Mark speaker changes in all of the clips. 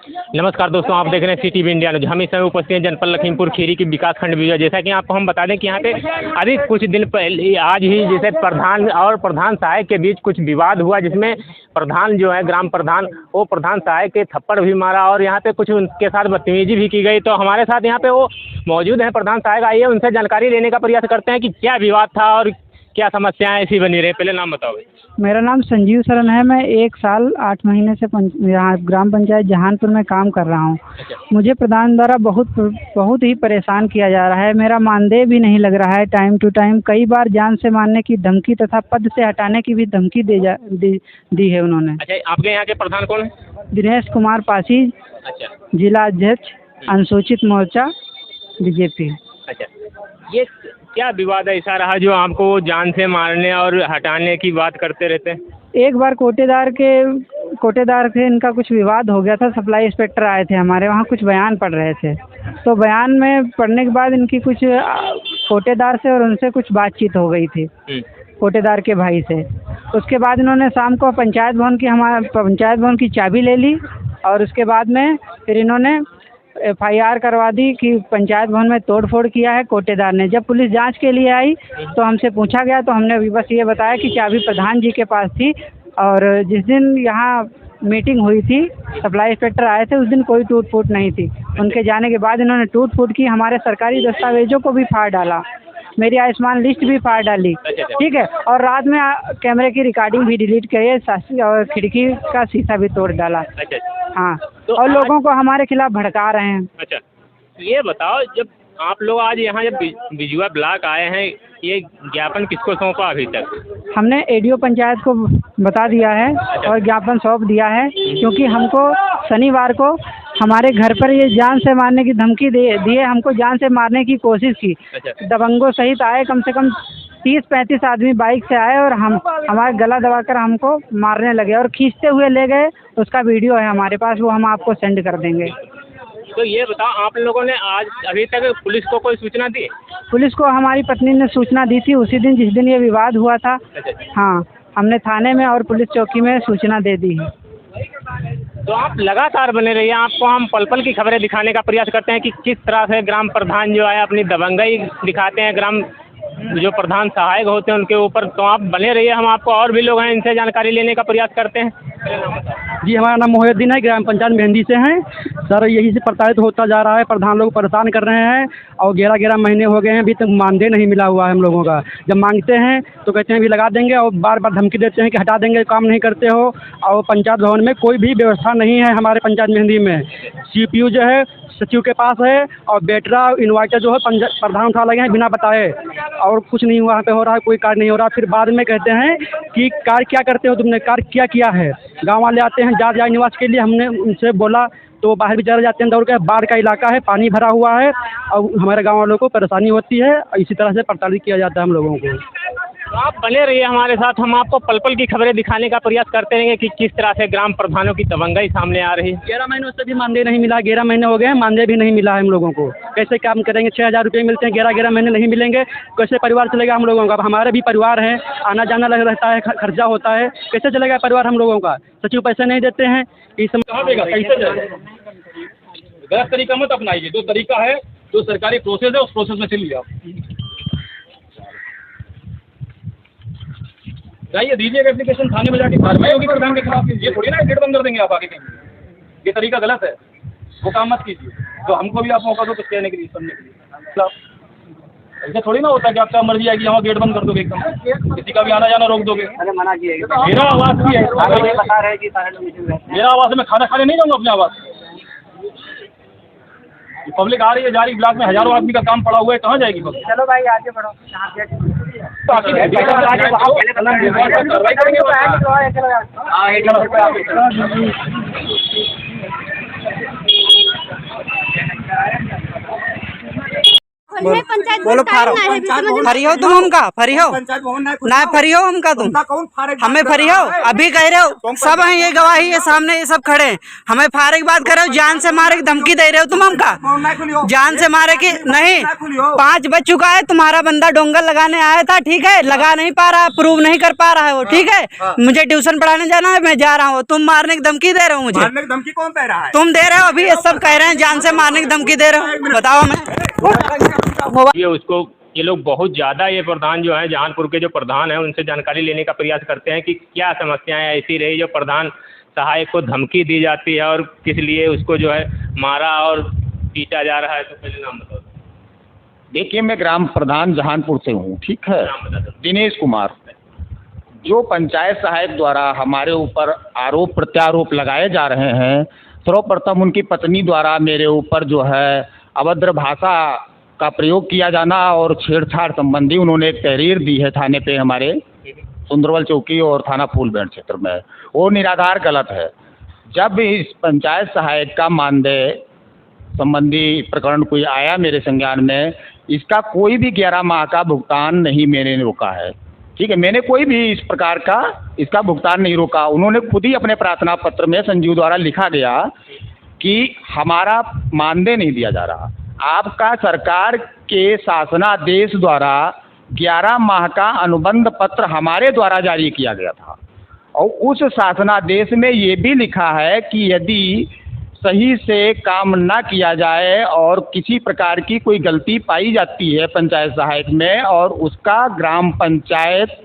Speaker 1: नमस्कार दोस्तों, आप देख रहे हैं CTV इंडिया न्यूज। हम इस समय उपस्थित हैं जनपद लखीमपुर खीरी की विकास खंड विजय। जैसा कि आपको हम बता दें कि यहाँ पे अभी कुछ दिन पहले आज ही जैसे प्रधान और प्रधान सहायक के बीच कुछ विवाद हुआ, जिसमें प्रधान जो है ग्राम प्रधान, वो प्रधान सहायक के थप्पड़ भी मारा और यहाँ पे कुछ उनके साथ बदतमीजी भी की गई। तो हमारे साथ यहाँ पे वो मौजूद हैं, प्रधान सहायक। आइए उनसे जानकारी लेने का प्रयास करते हैं कि क्या विवाद था और क्या समस्याएं ऐसी बनी रही। पहले नाम बताओ।
Speaker 2: मेरा नाम संजीव शरण है। मैं 1 साल 8 महीने से यहाँ ग्राम पंचायत जहानपुर में काम कर रहा हूँ। मुझे प्रधान द्वारा बहुत ही परेशान किया जा रहा है। मेरा मानदेय भी नहीं लग रहा है टाइम टू टाइम। कई बार जान से मारने की धमकी तथा पद से हटाने की भी धमकी दी है उन्होंने।
Speaker 1: अच्छा, आपके यहाँ के प्रधान कौन है?
Speaker 2: दिनेश कुमार पासी।
Speaker 1: अच्छा,
Speaker 2: जिला अध्यक्ष अनुसूचित मोर्चा BJP।
Speaker 1: अच्छा, ये क्या विवाद ऐसा रहा जो आपको जान से मारने और हटाने की बात करते रहते हैं?
Speaker 2: एक बार कोटेदार के इनका कुछ विवाद हो गया था। सप्लाई इंस्पेक्टर आए थे हमारे वहाँ, कुछ बयान पढ़ रहे थे। तो बयान में पढ़ने के बाद इनकी कुछ कोटेदार से और उनसे कुछ बातचीत हो गई थी, कोटेदार के भाई से। उसके बाद इन्होंने शाम को पंचायत भवन की चाबी ले ली और उसके बाद में फिर इन्होंने FIR करवा दी कि पंचायत भवन में तोड़फोड़ किया है कोटेदार ने। जब पुलिस जांच के लिए आई तो हमसे पूछा गया, तो हमने अभी बस ये बताया कि चाबी प्रधान जी के पास थी। और जिस दिन यहाँ मीटिंग हुई थी, सप्लाई इंस्पेक्टर आए थे, उस दिन कोई टूट फूट नहीं थी। उनके जाने के बाद इन्होंने टूट फूट की, हमारे सरकारी दस्तावेजों को भी फाड़ डाला, मेरी आयुष्मान लिस्ट भी फाड़ डाली, ठीक है। और रात में कैमरे की रिकॉर्डिंग भी डिलीट करी और खिड़की का शीशा भी तोड़ डाला। हाँ, तो और लोगों को हमारे खिलाफ भड़का रहे हैं।
Speaker 1: अच्छा, ये बताओ, जब आप लोग आज यहाँ जब बिजुआ ब्लॉक आए हैं, ये ज्ञापन किसको सौंपा अभी तक?
Speaker 2: हमने ADO पंचायत को बता दिया है और ज्ञापन सौंप दिया है, क्योंकि हमको शनिवार को हमारे घर पर ये जान से मारने की धमकी दिए, हमको जान से मारने की कोशिश की। दबंगों सहित आए, कम से कम 30-35 आदमी बाइक से आए और हमारा गला दबाकर हमको मारने लगे और खींचते हुए ले गए। उसका वीडियो है हमारे पास, वो हम आपको सेंड कर देंगे।
Speaker 1: तो ये बताओ, आप लोगों ने आज अभी तक पुलिस को कोई सूचना दी?
Speaker 2: पुलिस को हमारी पत्नी ने सूचना दी थी उसी दिन जिस दिन ये विवाद हुआ था। हाँ, हमने थाने में और पुलिस चौकी में सूचना दे दी है।
Speaker 1: तो आप लगातार बने रहिए, आपको हम पल पल की खबरें दिखाने का प्रयास करते हैं कि किस तरह से ग्राम प्रधान जो है अपनी दबंगई दिखाते हैं ग्राम जो प्रधान सहायक होते हैं उनके ऊपर। तो आप बने रहिए, हम आपको और भी लोग हैं इनसे जानकारी लेने का प्रयास करते हैं।
Speaker 3: जी, हमारा नाम मोहिउद्दीन है, ग्राम पंचायत मेहंदी से हैं। सर, यही से प्रताड़ित होता जा रहा है, प्रधान लोग परेशान कर रहे हैं और 11 महीने हो गए हैं, अभी तक मानदेय नहीं मिला हुआ है हम लोगों का। जब मांगते हैं तो कहते हैं भी लगा देंगे और बार बार धमकी देते हैं कि हटा देंगे, काम नहीं करते हो। और पंचायत भवन में कोई भी व्यवस्था नहीं है हमारे पंचायत मेहंदी में। CPU जो है सचिव के पास है और बैटरा इन्वर्टर जो है प्रधान उठा लगे हैं बिना बताए, और कुछ नहीं वहाँ पे हो रहा है, कोई कार्य नहीं हो रहा। फिर बाद में कहते हैं कि कार्य क्या करते हो तुमने, कार्य क्या किया है। गांव वाले आते हैं जात निवास के लिए, हमने उनसे बोला तो बाहर भी चले जाते हैं दौड़ के। बाढ़ का इलाका है, पानी भरा हुआ है और हमारे गाँव वालों को परेशानी होती है। इसी तरह से प्रताड़ित किया जाता है हम लोगों को।
Speaker 1: तो आप बने रहिए हमारे साथ, हम आपको पल पल की खबरें दिखाने का प्रयास करते रहेंगे कि किस तरह से ग्राम प्रधानों की दबंगई सामने आ रही है।
Speaker 3: 11 महीनों से भी मानदेय नहीं मिला, 11 महीने हो गए हैं, मानदेय भी नहीं मिला है हम लोगों को। कैसे काम करेंगे? 6,000 रुपये मिलते हैं, 11 महीने नहीं मिलेंगे, कैसे परिवार चलेगा हम लोगों का? हमारे भी परिवार है, आना जाना लग रहता है, खर्चा होता है, कैसे चलेगा परिवार हम लोगों का? सचिव पैसे नहीं देते हैं, इस
Speaker 4: गलत तरीका मत अपनाइए। जो तरीका है, जो सरकारी प्रोसेस है, उस प्रोसेस में चलिए आप। जाइए, दीजिएगा एप्लीकेशन, थाने में जाके कार्रवाई होगी प्रधान के खिलाफ। ये थोड़ी ना गेट बंद कर देंगे आप आगे कहीं। ये तरीका गलत है, वो काम मत कीजिए। तो हमको भी आप मौका दो कुछ कहने के लिए, सुनने के लिए। ऐसा थोड़ी ना होता कि आपका मर्जी आएगी यहाँ गेट बंद कर दोगे एकदम, किसी का भी आना जाना रोक दोगे।
Speaker 2: मना किया,
Speaker 4: मेरा आवास भी है,
Speaker 2: बता रहे कि
Speaker 4: मेरा आवास है, मैं खाना खाने नहीं जाऊँगा अपने आवास। पब्लिक आ रही है, जा रही, ब्लॉक में हजारों आदमी का काम पड़ा हुआ है, कहाँ जाएगी पब्लिक?
Speaker 2: चलो भाई आगे बढ़ो।
Speaker 5: है पंचायत
Speaker 6: बोलो
Speaker 5: भवन
Speaker 6: फारो
Speaker 5: है, समझ में
Speaker 6: फरी हो तुम हमका फरी हो
Speaker 7: पंचायत भवन
Speaker 6: ना फरी हो हमका तुम हमें फरी हो अभी कह रहे हो सब हैं ये गवाही है सामने ये सब खड़े हैं हमें फारे की बात कर रहे हो जान से मारे की धमकी दे रहे हो तुम हमका जान से मारे की नहीं 5 बज चुका है तुम्हारा बंदा डोंगर लगाने आया था ठीक है लगा नहीं पा रहा प्रूव नहीं कर पा रहा है वो ठीक है मुझे ट्यूशन पढ़ाने जाना है मैं जा रहा हूँ तुम मारने की धमकी दे रहे हो मुझे
Speaker 7: मारने की धमकी कौन दे रहा है?
Speaker 6: तुम दे रहे हो अभी ये सब कह रहे हैं जान से मारने की धमकी दे रहे हो बताओ हमें
Speaker 1: ये उसको ये लोग बहुत ज़्यादा ये प्रधान जो है जहानपुर के जो प्रधान हैं उनसे जानकारी लेने का प्रयास करते हैं कि क्या समस्याएं ऐसी रही जो प्रधान सहायक को धमकी दी जाती है और किस लिए उसको जो है मारा और पीटा जा रहा है। तो पहले नाम बताओ।
Speaker 8: देखिए मैं ग्राम प्रधान जहानपुर से हूँ ठीक है
Speaker 1: नाम बता दो।
Speaker 8: दिनेश कुमार। जो पंचायत सहायक द्वारा हमारे ऊपर आरोप प्रत्यारोप लगाए जा रहे हैं सर्वप्रथम उनकी पत्नी द्वारा मेरे ऊपर जो है अभद्र भाषा का प्रयोग किया जाना और छेड़छाड़ संबंधी उन्होंने एक तहरीर दी है थाने पे हमारे सुंदरवल चौकी और थाना फूलबेंट क्षेत्र में वो निराधार गलत है। जब इस पंचायत सहायक का मानदेय संबंधी प्रकरण कोई आया मेरे संज्ञान में इसका कोई भी 11 माह का भुगतान नहीं मैंने रोका है ठीक है मैंने कोई भी इस प्रकार का इसका भुगतान नहीं रोका। उन्होंने खुद ही अपने प्रार्थना पत्र में संजीव द्वारा लिखा गया कि हमारा मानदेय नहीं दिया जा रहा। आपका सरकार के शासनादेश द्वारा 11 माह का अनुबंध पत्र हमारे द्वारा जारी किया गया था और उस शासनादेश में ये भी लिखा है कि यदि सही से काम ना किया जाए और किसी प्रकार की कोई गलती पाई जाती है पंचायत सहायक में और उसका ग्राम पंचायत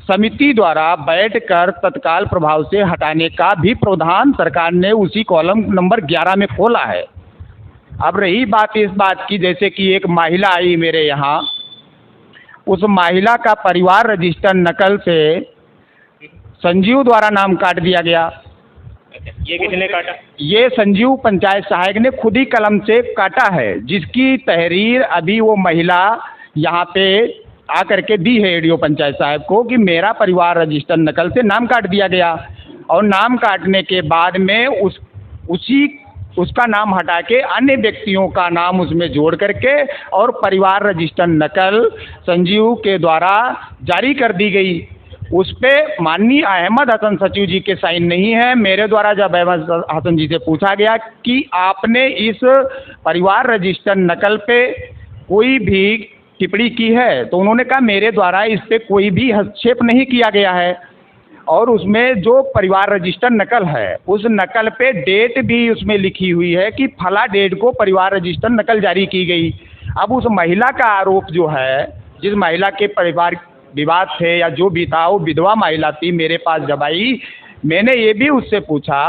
Speaker 8: समिति द्वारा बैठकर तत्काल प्रभाव से हटाने का भी प्रावधान सरकार ने उसी कॉलम नंबर 11 में खोला है। अब रही बात इस बात की जैसे कि एक महिला आई मेरे यहाँ उस महिला का परिवार रजिस्टर नकल से संजीव द्वारा नाम काट दिया गया।
Speaker 1: ये किसने काटा?
Speaker 8: ये संजीव पंचायत सहायक ने खुद ही कलम से काटा है जिसकी तहरीर अभी वो महिला यहाँ पे आकर के दी है एडीओ पंचायत साहब को कि मेरा परिवार रजिस्टर नकल से नाम काट दिया गया और नाम काटने के बाद में उसका नाम हटा के अन्य व्यक्तियों का नाम उसमें जोड़ करके और परिवार रजिस्टर नकल संजीव के द्वारा जारी कर दी गई। उस पे माननीय अहमद हसन सचिव जी के साइन नहीं है। मेरे द्वारा जब अहमद हसन जी से पूछा गया कि आपने इस परिवार रजिस्टर नकल पे कोई भी टिप्पणी की है तो उन्होंने कहा मेरे द्वारा इस पे कोई भी हस्तक्षेप नहीं किया गया है और उसमें जो परिवार रजिस्टर नकल है उस नकल पे डेट भी उसमें लिखी हुई है कि फला डेट को परिवार रजिस्टर नकल जारी की गई। अब उस महिला का आरोप जो है जिस महिला के परिवार विवाद थे या जो भी था वो विधवा महिला थी मेरे पास जब आई मैंने ये भी उससे पूछा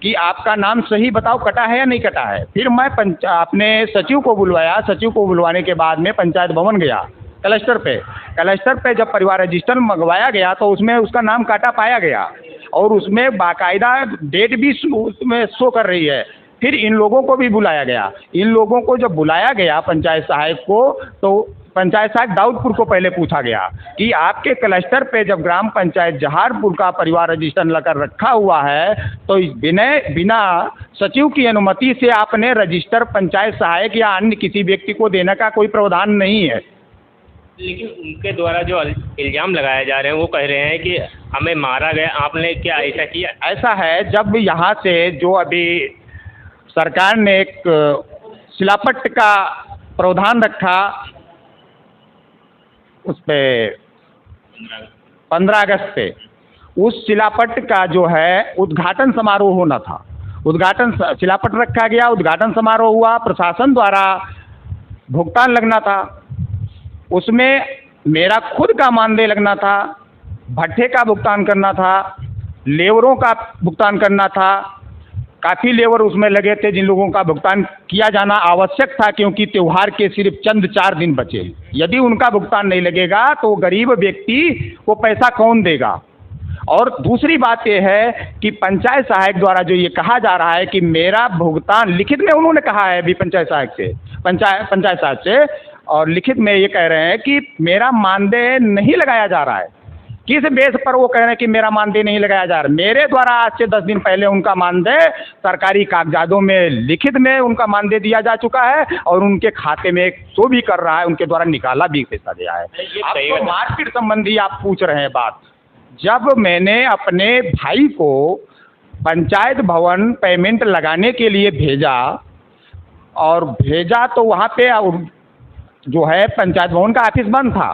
Speaker 8: कि आपका नाम सही बताओ कटा है या नहीं कटा है। फिर मैं अपने सचिव को बुलवाया। सचिव को बुलवाने के बाद में पंचायत भवन गया कलेक्टर पे जब परिवार रजिस्टर मंगवाया गया तो उसमें उसका नाम काटा पाया गया और उसमें बाकायदा डेट भी उसमें शो कर रही है। फिर इन लोगों को भी बुलाया गया। इन लोगों को जब बुलाया गया पंचायत सहायक को तो पंचायत सहायक दाऊदपुर को पहले पूछा गया कि आपके क्लस्टर पे जब ग्राम पंचायत जहारपुर का परिवार रजिस्टर लकर रखा हुआ है तो बिना सचिव की अनुमति से आपने रजिस्टर पंचायत सहायक या अन्य किसी व्यक्ति को देने का कोई प्रावधान नहीं है।
Speaker 1: लेकिन उनके द्वारा जो इल्ज़ाम लगाए जा रहे हैं वो कह रहे हैं कि हमें मारा गया। आपने क्या ऐसा किया?
Speaker 8: ऐसा है जब यहाँ से जो अभी सरकार ने एक शिलापट्ट का प्रावधान रखा उस पे 15 अगस्त पे उस शिलापट्ट का जो है उद्घाटन समारोह होना था। उद्घाटन शिलापट्ट रखा गया, उद्घाटन समारोह हुआ, प्रशासन द्वारा भुगतान लगना था। उसमें मेरा खुद का मानदेय लगना था, भट्ठे का भुगतान करना था, लेबरों का भुगतान करना था। काफ़ी लेबर उसमें लगे थे जिन लोगों का भुगतान किया जाना आवश्यक था क्योंकि त्यौहार के सिर्फ चंद 4 दिन बचे। यदि उनका भुगतान नहीं लगेगा तो गरीब व्यक्ति को पैसा कौन देगा। और दूसरी बात यह है कि पंचायत सहायक द्वारा जो ये कहा जा रहा है कि मेरा भुगतान लिखित में उन्होंने कहा है अभी पंचायत सहायक से और लिखित में ये कह रहे हैं कि मेरा मानदेय नहीं लगाया जा रहा है किस बेस पर वो कह रहे हैं कि मेरा मानदेय नहीं लगाया जा रहा? मेरे द्वारा आज से 10 दिन पहले उनका मानदेय सरकारी कागजातों में लिखित में उनका मानदेय दिया जा चुका है और उनके खाते में शो भी कर रहा है, उनके द्वारा निकाला भी पैसा गया है। आप तो मारपीट संबंधी आप पूछ रहे हैं बात। जब मैंने अपने भाई को पंचायत भवन पेमेंट लगाने के लिए भेजा और भेजा तो वहाँ पे जो है पंचायत भवन का ऑफिस बंद था।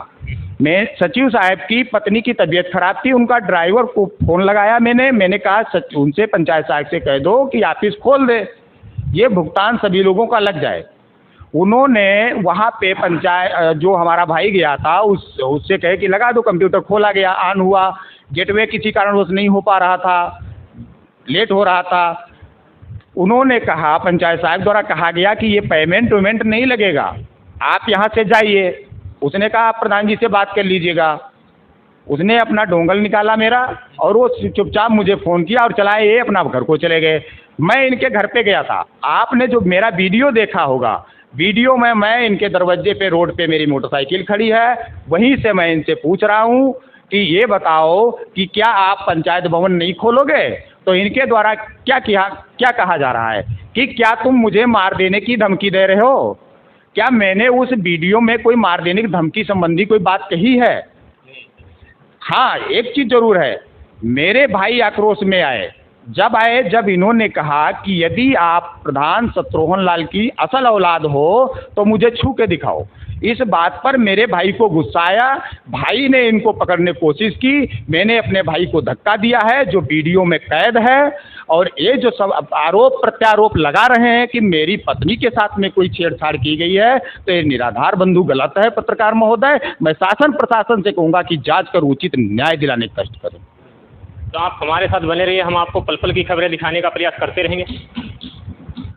Speaker 8: मैं सचिव साहब की पत्नी की तबीयत खराब थी, उनका ड्राइवर को फ़ोन लगाया मैंने कहा उनसे पंचायत साहब से कह दो कि ऑफिस खोल दे, ये भुगतान सभी लोगों का लग जाए। उन्होंने वहाँ पे पंचायत जो हमारा भाई गया था उससे कहे कि लगा दो, कंप्यूटर खोला गया, ऑन हुआ, गेटवे किसी कारणवश नहीं हो पा रहा था, लेट हो रहा था। उन्होंने कहा, पंचायत साहब द्वारा कहा गया कि ये पेमेंट वेमेंट नहीं लगेगा, आप यहाँ से जाइए। उसने कहा आप प्रधान जी से बात कर लीजिएगा। उसने अपना डोंगल निकाला मेरा और वो चुपचाप मुझे फ़ोन किया और चलाए ये अपना घर को चले गए। मैं इनके घर पे गया था, आपने जो मेरा वीडियो देखा होगा, वीडियो में मैं इनके दरवाजे पे रोड पे मेरी मोटरसाइकिल खड़ी है, वहीं से मैं इनसे पूछ रहा हूँ कि ये बताओ कि क्या आप पंचायत भवन नहीं खोलोगे? तो इनके द्वारा क्या कहा जा रहा है कि क्या तुम मुझे मार देने की धमकी दे रहे हो? क्या मैंने उस वीडियो में कोई मार देने की धमकी संबंधी कोई बात कही है? हाँ, एक चीज़ जरूर है, मेरे भाई आक्रोश में आए। जब इन्होंने कहा कि यदि आप प्रधान शत्रुघ्न लाल की असल औलाद हो तो मुझे छू के दिखाओ, इस बात पर मेरे भाई को गुस्सा आया। भाई ने इनको पकड़ने की कोशिश की, मैंने अपने भाई को धक्का दिया है जो वीडियो में कैद है। और ये जो सब आरोप प्रत्यारोप लगा रहे हैं कि मेरी पत्नी के साथ में कोई छेड़छाड़ की गई है, तो ये निराधार बंधु गलत है। पत्रकार महोदय, मैं शासन प्रशासन से कहूँगा कि जांच कर उचित न्याय दिलाने का कष्ट करें।
Speaker 1: तो आप हमारे साथ बने रहिए, हम आपको पल पल की खबरें दिखाने का प्रयास करते रहेंगे।